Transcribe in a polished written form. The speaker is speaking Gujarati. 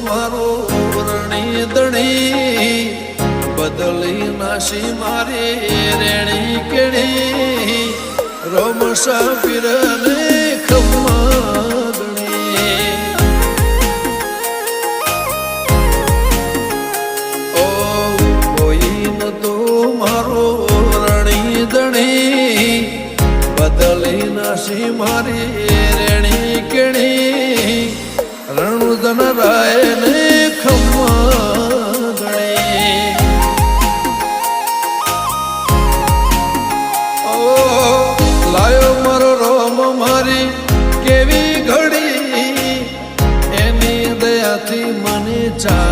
મારો રણી દણી બદલી નાશી મારી રેણી કેણી રમસા પીરને ખમ્માગણી ઓ કોઈ ન તો મારો રણી દણી બદલી નાશી મારી રેણી કેણી રણુદન રાય ને ખમ્માગણી લાયો મારો રોમ મારી કેવી ઘડી એની દયાથી મને ચા